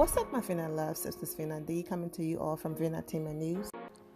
What's up, my Vina loves? This is Vina D coming to you all from Vina Team News.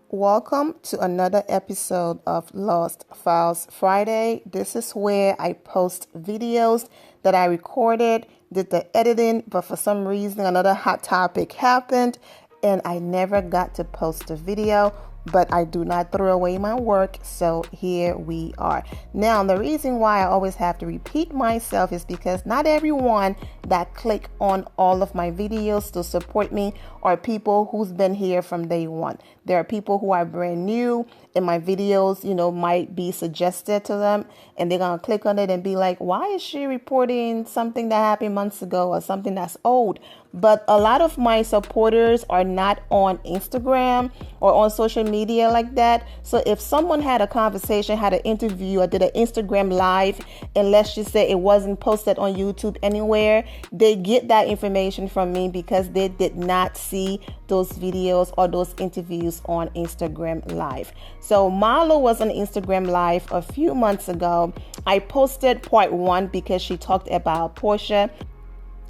Welcome to another episode of Lost Files Friday. This is where I post videos that I recorded, did the editing, but for some reason another hot topic happened and I never got to post the video. But I do not throw away my work, so here we are. Now, the reason why I always have to repeat myself is because not everyone that click on all of my videos to support me are people who's been here from day one. There are people who are brand new and my videos, might be suggested to them and they're going to click on it and be like, why is she reporting something that happened months ago or something that's old? But a lot of my supporters are not on Instagram or on social media like that. So if someone had a conversation, had an interview, or did an Instagram live, and let's just say it wasn't posted on YouTube anywhere, they get that information from me because they did not see those videos or those interviews on Instagram live. So Marlo was on Instagram live a few months ago. I posted part 1 because she talked about Porsha.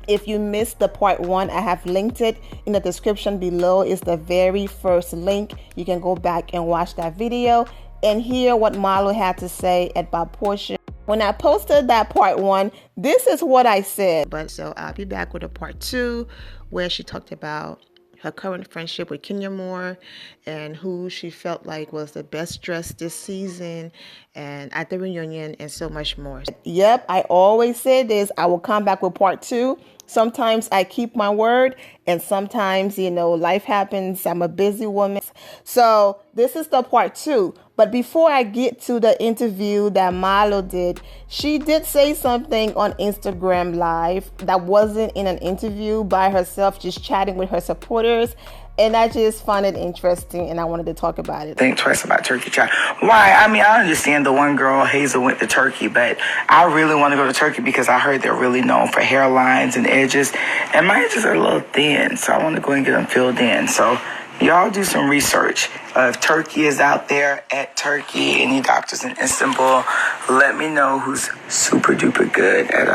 If you missed the part 1, I have linked it in the description below. It's the very first link. You can go back and watch that video and hear what Marlo had to say about Porsha. When I posted that part 1, this is what I said. But so I'll be back with a part 2 where she talked about her current friendship with Kenya Moore and who she felt like was the best dressed this season and at the reunion and so much more. Yep, I always say this. I will come back with part 2. Sometimes I keep my word and sometimes, life happens. I'm a busy woman. So this is the part 2. But before I get to the interview that Marlo did, she did say something on Instagram Live that wasn't in an interview by herself, just chatting with her supporters. And I just found it interesting and I wanted to talk about it. Think twice about Turkey child. Why? I mean, I understand the one girl, Hazel, went to Turkey, but I really want to go to Turkey because I heard they're really known for hairlines and edges. And my edges are a little thin, so I want to go and get them filled in. So y'all do some research. If Turkey is out there at Turkey, any doctors in Istanbul, let me know who's super duper good at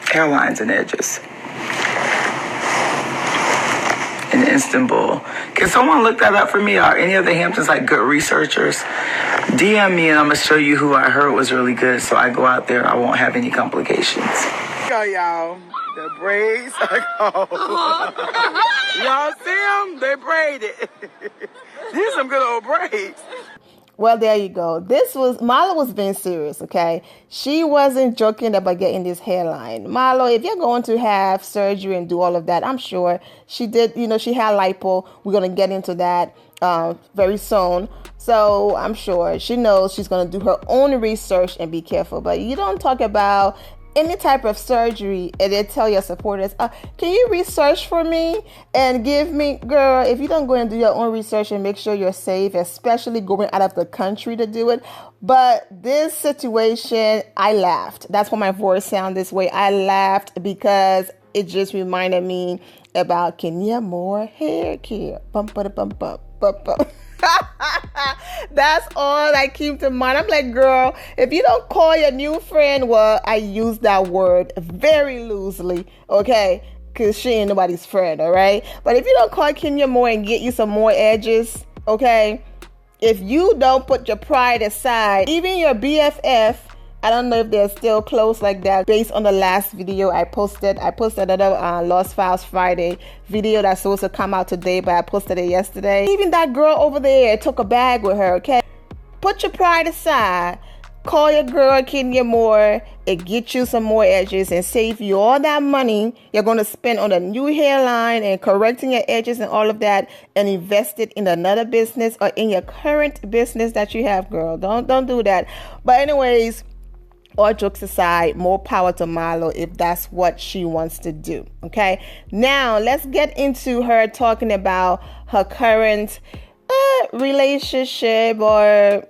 hairlines and edges. In Istanbul. Can someone look that up for me? Are any of the Hamptons like good researchers? DM me and I'm going to show you who I heard was really good so I go out there, I won't have any complications. Go, y'all. The braids are gone. Y'all see them? They braided. These are some good old braids. Well, there you go. Marlo was being serious, okay? She wasn't joking about getting this hairline. Marlo, if you're going to have surgery and do all of that, I'm sure she did, she had Lipo. We're going to get into that very soon. So I'm sure she knows she's going to do her own research and be careful. But you don't talk about any type of surgery and they tell your supporters, can you research for me and give me, girl, if you don't go and do your own research and make sure you're safe, especially going out of the country to do it. But this situation, I laughed. That's why my voice sounded this way. I laughed because it just reminded me about Kenya Moore Haircare. Bump, bump, bump, bump, bump, bump. That's all that came to mind. I'm like, girl, if you don't call your new friend, well, I use that word very loosely, okay? Because she ain't nobody's friend, all right? But if you don't call Kenya Moore and get you some more edges, okay? If you don't put your pride aside, even your BFF, I don't know if they're still close like that. Based on the last video I posted another Lost Files Friday video that's supposed to come out today, but I posted it yesterday. Even that girl over there took a bag with her, okay? Put your pride aside. Call your girl Kenya Moore and get you some more edges and save you all that money you're going to spend on a new hairline and correcting your edges and all of that and invest it in another business or in your current business that you have, girl. Don't do that. But anyways, all jokes aside, more power to Marlo if that's what she wants to do, okay? Now, let's get into her talking about her current relationship or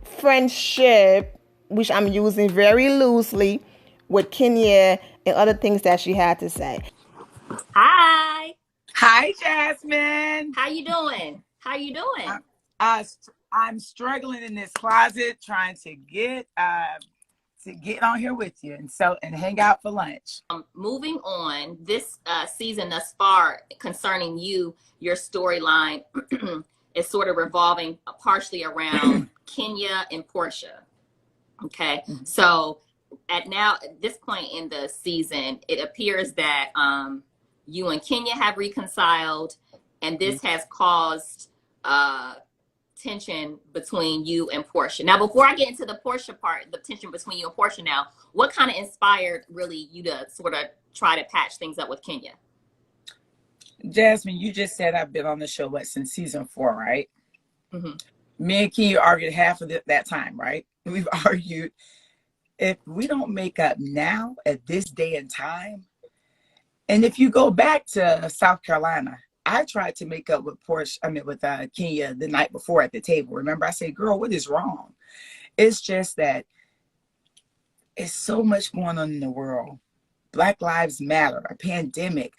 friendship, which I'm using very loosely, with Kenya and other things that she had to say. Hi. Hi, Jasmine. How you doing? I'm struggling in this closet trying to get get on here with you and hang out for lunch. Moving on, this season thus far concerning you, your storyline is sort of revolving partially around Kenya and Porsha. Okay, so at this point in the season, it appears that you and Kenya have reconciled, and this has caused tension between you and Porsha. Now, before I get into the Porsha part, the tension between you and Porsha now, what kind of inspired really you to sort of try to patch things up with Kenya? Jasmine, you just said I've been on the show, since season 4, right? Mm-hmm. Me and Kenya argued half of that time, right? We've argued. If we don't make up now at this day and time, and if you go back to South Carolina, I tried to make up with Kenya the night before at the table. Remember, I said, girl, what is wrong? It's just that it's so much going on in the world. Black Lives Matter, a pandemic.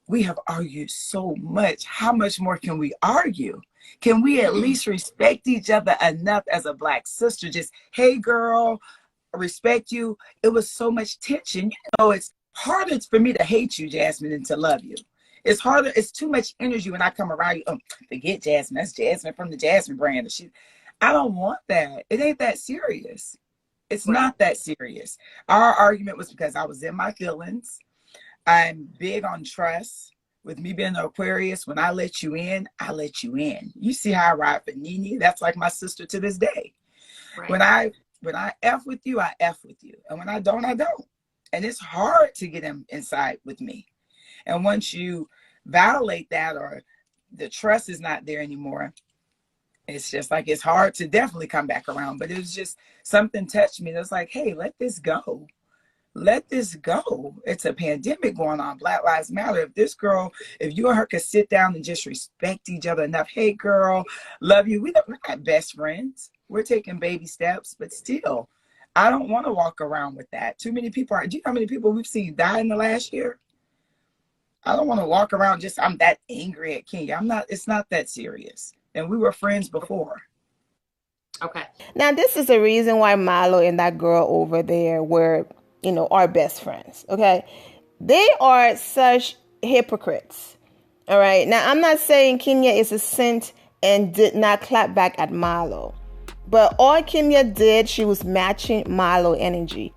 We have argued so much. How much more can we argue? Can we at least respect each other enough as a Black sister? Just, hey, girl, respect you. It was so much tension. You know, it's harder for me to hate you, Jasmine, than to love you. It's harder. It's too much energy when I come around you. Forget Jasmine. That's Jasmine from the Jasmine brand. I don't want that. It ain't that serious. It's not that serious. Our argument was because I was in my feelings. I'm big on trust. With me being an Aquarius, when I let you in, I let you in. You see how I ride for Nene? That's like my sister to this day. Right. When I F with you, I F with you. And when I don't, I don't. And it's hard to get him inside with me. And once you violate that or the trust is not there anymore, it's just like it's hard to definitely come back around. But it was just something touched me. It was like, hey, let this go. Let this go. It's a pandemic going on. Black Lives Matter. If you and her could sit down and just respect each other enough, hey, girl, love you. We're not best friends. We're taking baby steps, but still, I don't want to walk around with that. Too many people do you know how many people we've seen die in the last year? I don't want to walk around I'm that angry at Kenya. It's not that serious. And we were friends before. Okay. Now, this is the reason why Marlo and that girl over there were, our best friends. Okay. They are such hypocrites. All right. Now, I'm not saying Kenya is a saint and did not clap back at Marlo. But all Kenya did, she was matching Marlo energy.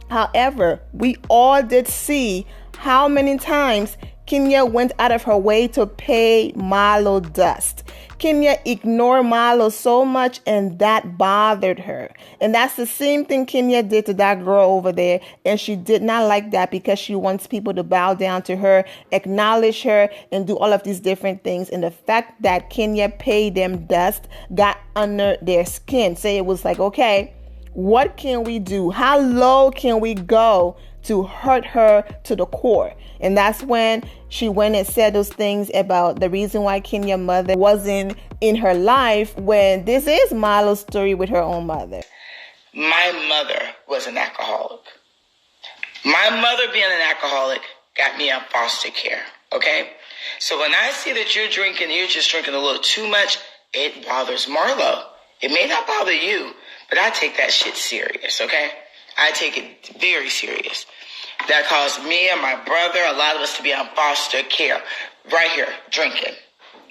However, we all did see how many times Kenya went out of her way to pay Marlo dust. Kenya ignored Marlo so much, and that bothered her. And that's the same thing Kenya did to that girl over there. And she did not like that because she wants people to bow down to her, acknowledge her, and do all of these different things. And the fact that Kenya paid them dust got under their skin. So it was like, okay, what can we do? How low can we go to hurt her to the core? And that's when she went and said those things about the reason why Kenya's mother wasn't in her life, when this is Marlo's story with her own mother. My mother was an alcoholic. My mother being an alcoholic got me on foster care, okay? So when I see that you're just drinking a little too much, it bothers Marlo. It may not bother you, but I take that shit serious, okay? I take it very serious. That caused me and my brother, a lot of us, to be on foster care. Right here, drinking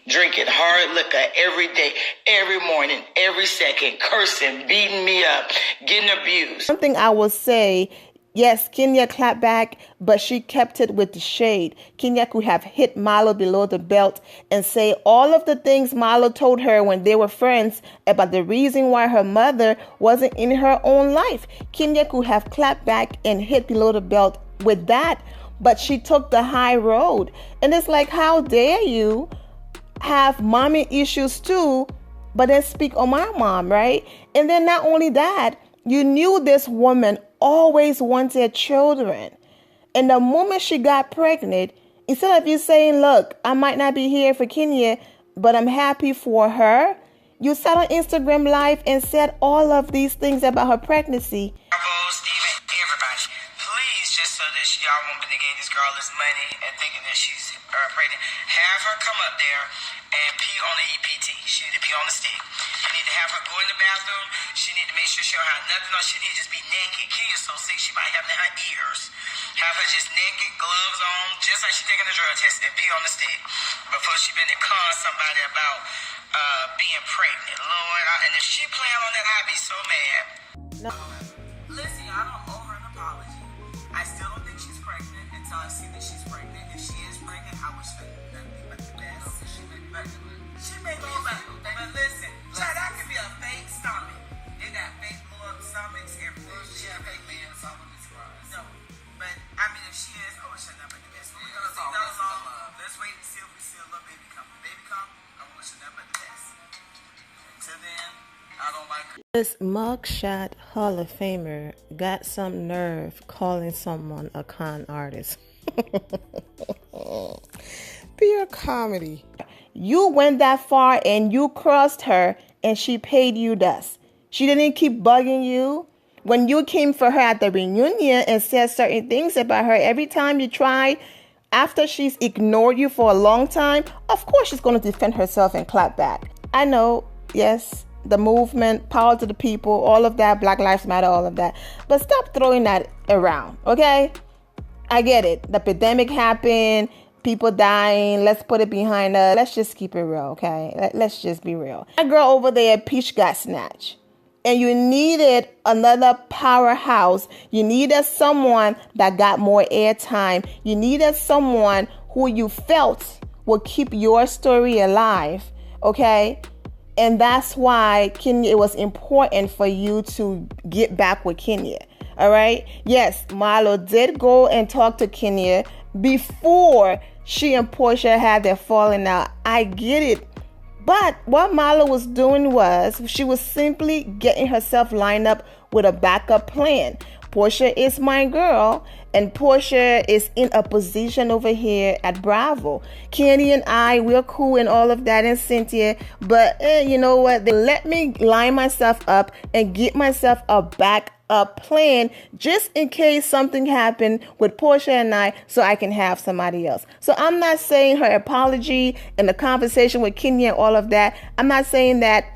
hard liquor every day, every morning, every second, cursing, beating me up, getting abused. Something I will say, yes, Kenya clapped back, but she kept it with the shade. Kenya could have hit Marlo below the belt and say all of the things Marlo told her when they were friends about the reason why her mother wasn't in her own life. Kenya could have clapped back and hit below the belt with that, but she took the high road. And it's like, how dare you have mommy issues too, but then speak on my mom, right? And then not only that, you knew this woman always wanted children. And the moment she got pregnant, instead of you saying, look, I might not be here for Kenya, but I'm happy for her, you sat on Instagram Live and said all of these things about her pregnancy. Everybody, please, just so that y'all won't be getting this girl this money and thinking that she's her pregnant, have her come up there and pee on the EPT. She need to pee on the stick. You need to have her go in the bathroom. She need to make sure she don't have nothing on. She need to just be naked. Kenya's so sick, she might have it in her ears. Have her just naked, gloves on, just like she taking a drug test, and pee on the stick before she been to con somebody about being pregnant. Lord, and if she plan on that, I'd be so mad. No. Listen, I don't owe her an apology. I still don't think she's pregnant until I see that she's pregnant. If she is pregnant, I wish her nothing but the best. She may be pregnant. She may be pregnant. But listen, child, that could be a fake stomach. They got fake blow-up stomachs everywhere. She had fake man, so I wouldn't be surprised. No, but I mean, if she is, I wish her nothing but the best. We're gonna see those on. Let's wait and see if we see a little baby come. Baby come, I wish her nothing but the best. Until then, I don't like her. This mugshot Hall of Famer got some nerve calling someone a con artist. Pure comedy. You went that far and you crossed her and she paid you dust. She didn't keep bugging you. When you came for her at the reunion and said certain things about her, every time you tried, after she's ignored you for a long time, of course she's going to defend herself and clap back. I know, yes, the movement, power to the people, all of that, Black Lives Matter, all of that. But stop throwing that around, okay? I get it. The pandemic happened, people dying. Let's put it behind us. Let's just keep it real, okay? Let's just be real. That girl over there, Peach, got snatched. And you needed another powerhouse. You needed someone that got more airtime. You needed someone who you felt would keep your story alive, okay? And that's why, Kenya, it was important for you to get back with Kenya, all right? Yes, Marlo did go and talk to Kenya before she and Porsha had their falling out. I get it. But what Marlo was doing was she was simply getting herself lined up with a backup plan. Porsha is my girl, and Porsha is in a position over here at Bravo. Candy and I, we're cool and all of that, and Cynthia, but you know what? They let me line myself up and get myself a backup plan just in case something happened with Porsha and I, so I can have somebody else. So I'm not saying her apology and the conversation with Kenya and all of that, I'm not saying that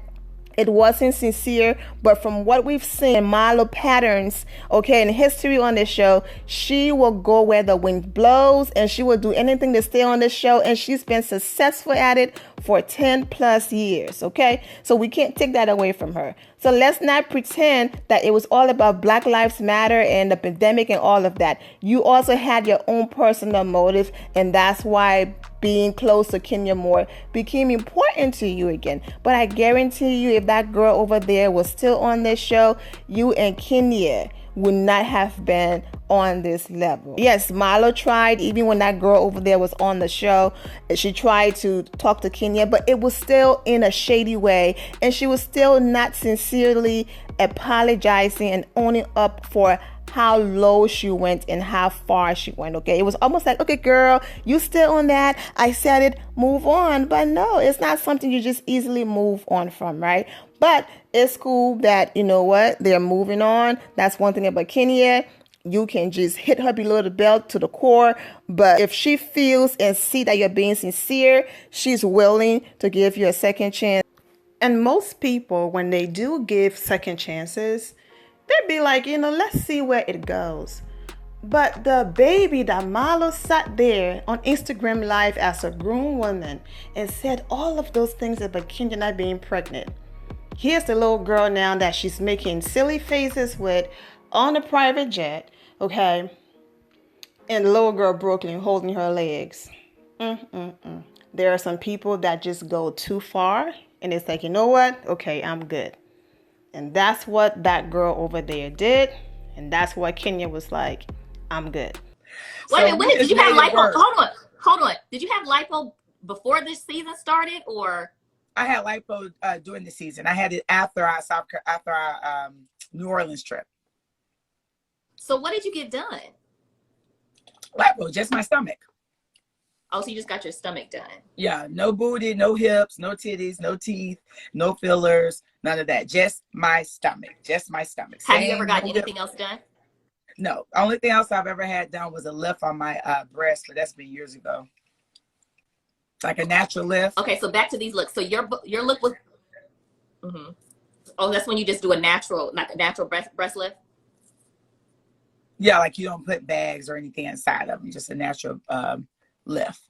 it wasn't sincere, but from what we've seen in Marlo patterns, okay, in history on this show, she will go where the wind blows and she will do anything to stay on this show, and she's been successful at it for 10 plus years, okay? So we can't take that away from her. So let's not pretend that it was all about Black Lives Matter and the pandemic and all of that. You also had your own personal motive, and that's why being close to Kenya Moore became important to you again. But I guarantee you, if that girl over there was still on this show, you and Kenya would not have been on this level. Yes, Marlo tried, even when that girl over there was on the show, she tried to talk to Kenya, but it was still in a shady way, and she was still not sincerely apologizing and owning up for how low she went and how far she went, okay? It was almost like, okay, girl, you still on that? I said it, move on. But no, it's not something you just easily move on from, right? But it's cool that, you know what, they're moving on. That's one thing about Kenya. You can just hit her below the belt to the core. But if she feels and see that you're being sincere, she's willing to give you a second chance. And most people, when they do give second chances, they'd be like, you know, let's see where it goes. But the baby that Marlo sat there on Instagram Live as a grown woman and said all of those things about Kenya not being pregnant. Here's the little girl now that she's making silly faces with on a private jet, okay? And the little girl Brooklyn holding her legs. There are some people that just go too far, and it's like, you know what? Okay, I'm good. And that's what that girl over there did. And that's what Kenya was like, I'm good. Wait a minute, did you have Lipo? Hold on. Did you have Lipo before this season started, or? I had Lipo during the season. I had it after our New Orleans trip. So what did you get done? Lipo, just my stomach. Oh, so you just got your stomach done? Yeah, no booty, no hips, no titties, no teeth, no fillers, none of that. Just my stomach. Just my stomach. Have you ever gotten anything else done? No. Only thing else I've ever had done was a lift on my breast, but that's been years ago. like a natural lift. Okay, so back to these looks. So your look was, oh, that's when you just do a natural, like a natural breast lift? Yeah, like you don't put bags or anything inside of them, just a natural lift.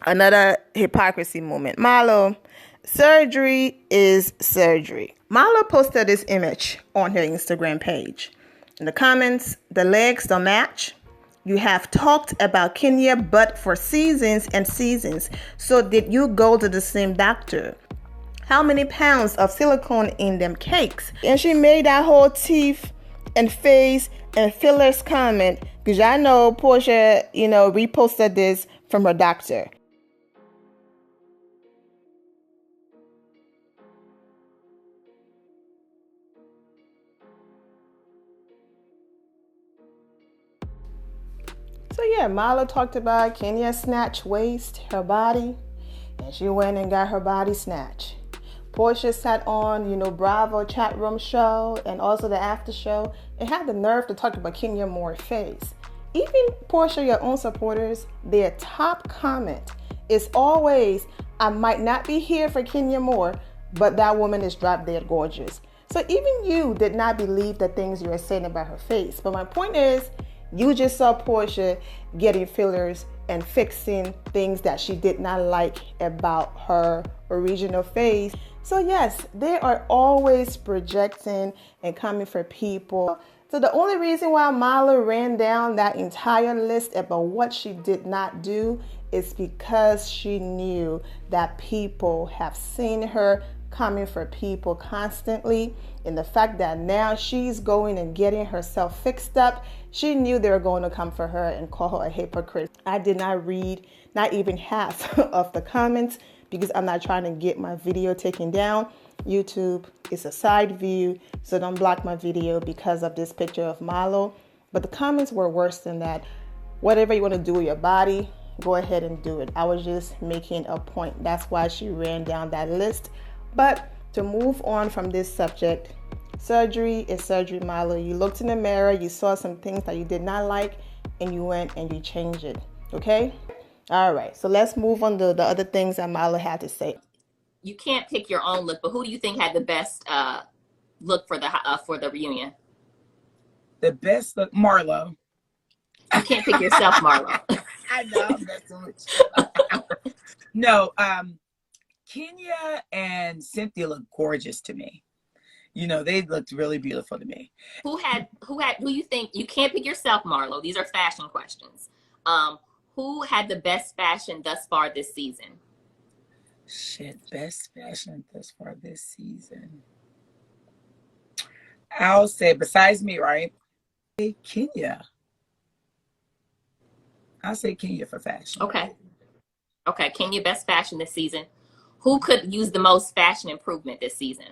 Another hypocrisy moment. Marlo, surgery is surgery. Marlo posted this image on her Instagram page. In the comments, the legs don't match. You have talked about Kenya butt for seasons and seasons. So did you go to the same doctor? How many pounds of silicone in them cakes? And she made that whole teeth and face and fillers comment because I know Porsha, reposted this from her doctor. So yeah, Marlo talked about Kenya snatch waist, her body, and she went and got her body snatched. Porsha sat on, Bravo chat room show and also the after show and had the nerve to talk about Kenya Moore face. Even Porsha, your own supporters, their top comment is always, I might not be here for Kenya Moore, but that woman is drop dead gorgeous. So even you did not believe the things you were saying about her face. But my point is, you just saw Porsha getting fillers and fixing things that she did not like about her original face. So yes, they are always projecting and coming for people. So the only reason why Marlo ran down that entire list about what she did not do is because she knew that people have seen her coming for people constantly, and the fact that now she's going and getting herself fixed up, she knew they were going to come for her and call her a hypocrite. I did not read not even half of the comments because I'm not trying to get my video taken down. YouTube is a side view, so don't block my video because of this picture of Marlo. But the comments were worse than that. Whatever you want to do with your body, go ahead and do it. I was just making a point. That's why she ran down that list. But to move on from this subject, surgery is surgery, Marlo. You looked in the mirror, you saw some things that you did not like, and you went and you changed it. Okay? All right. So let's move on to the other things that Marlo had to say. You can't pick your own look, but who do you think had the best look for the reunion? The best look, Marlo. You can't pick yourself, Marlo. I know, I'm messing with you. No, Kenya and Cynthia look gorgeous to me. They looked really beautiful to me. Who you think, you can't pick yourself, Marlo. These are fashion questions. Who had the best fashion thus far this season? Shit, best fashion thus far this season. I'll say, besides me, right? Kenya. I'll say Kenya for fashion. Okay, Kenya, best fashion this season. Who could use the most fashion improvement this season?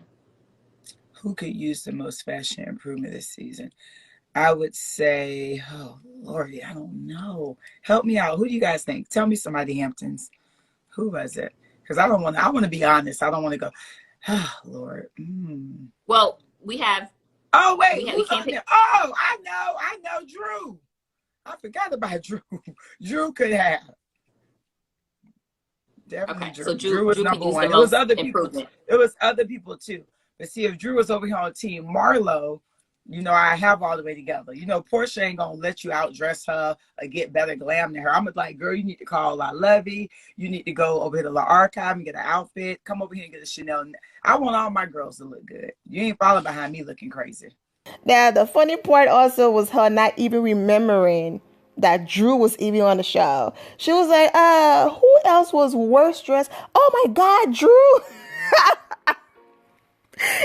Who could use the most fashion improvement this season? I would say, oh, Lordy, I don't know. Help me out. Who do you guys think? Tell me somebody, Hamptons. Who was it? Because I want to be honest. I don't want to go, oh, Lord. Well, we have. Oh, wait. We can't pick. Oh, I know. Drew. I forgot about Drew. Drew could have. Definitely okay, Drew. So Drew was number one. It was other people. It was other people too. But see, if Drew was over here on team Marlo, I have all the way together. Porsha ain't gonna let you outdress her or get better glam than her. I'm like, girl, you need to call La Levy. You need to go over here to La Archive and get an outfit. Come over here and get a Chanel. I want all my girls to look good. You ain't following behind me looking crazy. Now, the funny part also was her not even remembering that Drew was even on the show. She was like, who else was worse dressed? Oh my God, Drew.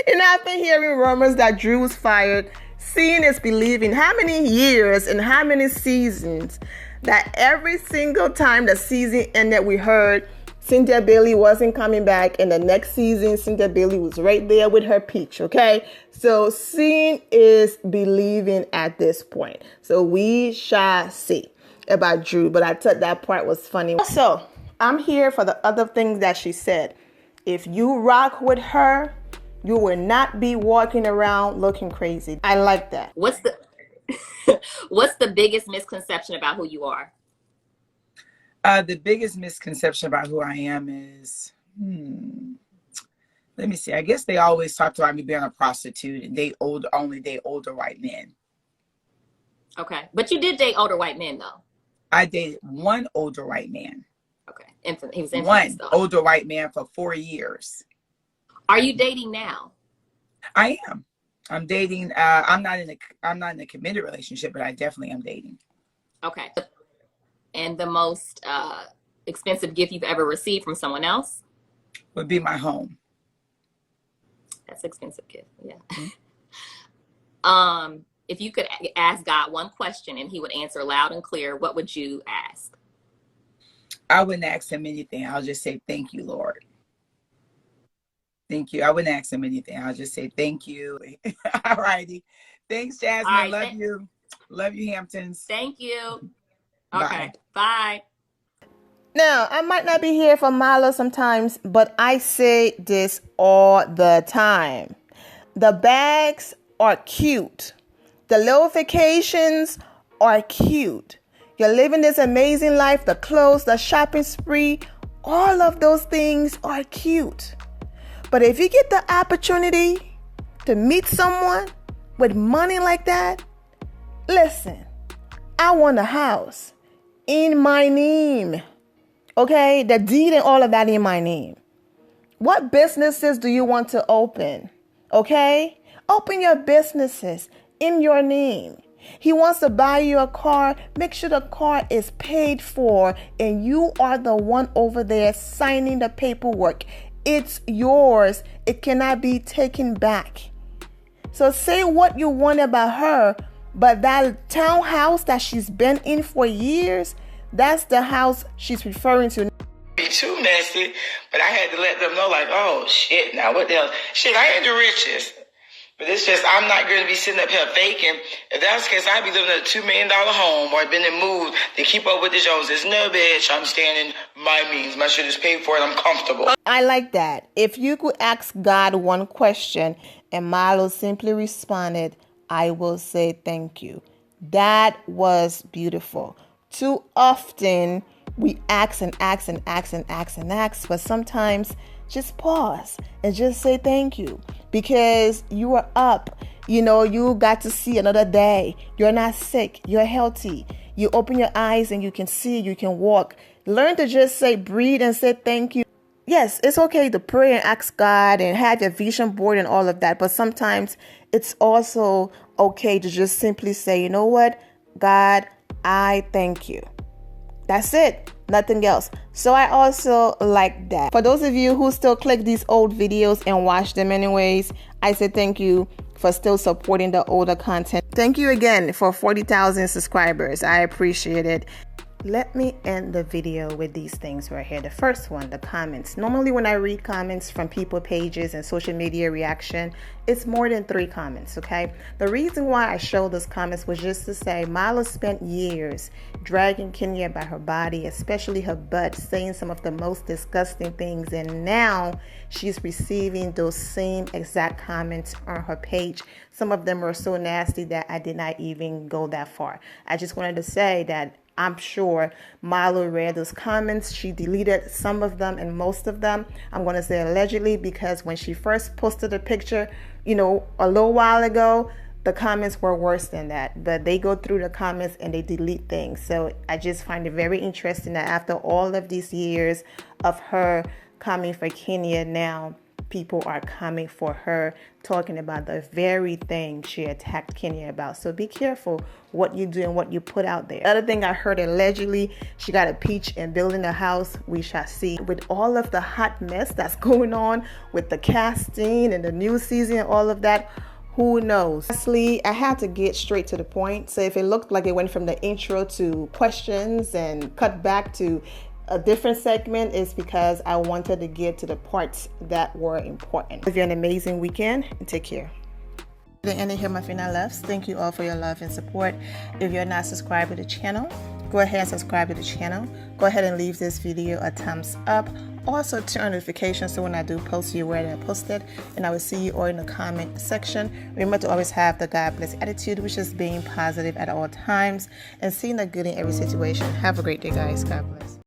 And I've been hearing rumors that Drew was fired. Seeing is believing. How many years and how many seasons that every single time the season ended, we heard Cynthia Bailey wasn't coming back, and the next season Cynthia Bailey was right there with her peach. Okay, so seeing is believing at this point. So we shall see about Drew, but I thought that part was funny. So I'm here for the other things that she said. If you rock with her, you will not be walking around looking crazy. I like that. What's the biggest misconception about who you are? The biggest misconception about who I am is, let me see. I guess they always talked about me being a prostitute and only date older white men. Okay. But you did date older white men, though. I dated one older white man. Okay. He was infamous, though. Older white man for 4 years. Are you dating now? I am. I'm dating. I'm not in a committed relationship, but I definitely am dating. Okay. And the most expensive gift you've ever received from someone else? Would be my home. That's an expensive gift. Yeah. Mm-hmm. If you could ask God one question and he would answer loud and clear, what would you ask? I wouldn't ask him anything. I'll just say, thank you, Lord. Thank you. I wouldn't ask him anything. I'll just say, thank you. All righty. Thanks, Jasmine. Right, love you. Love you, Hamptons. Thank you. Bye. Okay. Bye. Now, I might not be here for Marlo sometimes, but I say this all the time. The bags are cute. The little vacations are cute. You're living this amazing life, the clothes, the shopping spree, all of those things are cute. But if you get the opportunity to meet someone with money like that, listen, I want a house in my name. Okay, the deed and all of that in my name. What businesses do you want to open? Okay, open your businesses in your name. He wants to buy you a car. Make sure the car is paid for and you are the one over there signing the paperwork. It's yours. It cannot be taken back. So say what you want about her, but that townhouse that she's been in for years, that's the house she's referring to. Be too messy, but I had to let them know, like, oh shit, now what the hell? Shit, I ain't the richest. But it's just, I'm not going to be sitting up here faking. If that's the case, I'd be living in a $2 million home or been in moved to keep up with the Joneses. No, bitch, I'm staying in my means. My shit is paid for and I'm comfortable. I like that. If you could ask God one question and Marlo simply responded, I will say thank you. That was beautiful. Too often we ask, but sometimes just pause and just say thank you because you are up. You know, you got to see another day. You're not sick. You're healthy. You open your eyes and you can see, you can walk. Learn to just say, breathe and say thank you. Yes, it's okay to pray and ask God and have your vision board and all of that. But sometimes it's also okay to just simply say, you know what, God, I thank you. That's it. Nothing else. So I also like that. For those of you who still click these old videos and watch them anyways, I say thank you for still supporting the older content. Thank you again for 40,000 subscribers. I appreciate it. Let me end the video with these things right here. The first one, the comments. Normally when I read comments from people pages and social media reaction, it's more than 3 comments, okay? The reason why I showed those comments was just to say Marlo spent years dragging Kenya by her body, especially her butt, saying some of the most disgusting things, and now she's receiving those same exact comments on her page. Some of them were so nasty that I did not even go that far. I just wanted to say that I'm sure Marlo read those comments. She deleted some of them and most of them. I'm going to say allegedly because when she first posted a picture, you know, a little while ago, the comments were worse than that. But they go through the comments and they delete things. So I just find it very interesting that after all of these years of her coming for Kenya, now people are coming for her, talking about the very thing she attacked Kenya about. So be careful what you do and what you put out there. Other thing I heard, allegedly she got a peach and building a house. We shall see. With all of the hot mess that's going on with the casting and the new season and all of that, who knows? Lastly, I had to get straight to the point. So if it looked like it went from the intro to questions and cut back to a different segment, is because I wanted to get to the parts that were important. If you have an amazing weekend, and take care. The end of here, my final loves. Thank you all for your love and support. If you're not subscribed to the channel, go ahead and subscribe to the channel. Go ahead and leave this video a thumbs up. Also turn on notifications so when I do post, you're aware that I posted. And I will see you all in the comment section. Remember to always have the God bless attitude, which is being positive at all times and seeing the good in every situation. Have a great day, guys. God bless.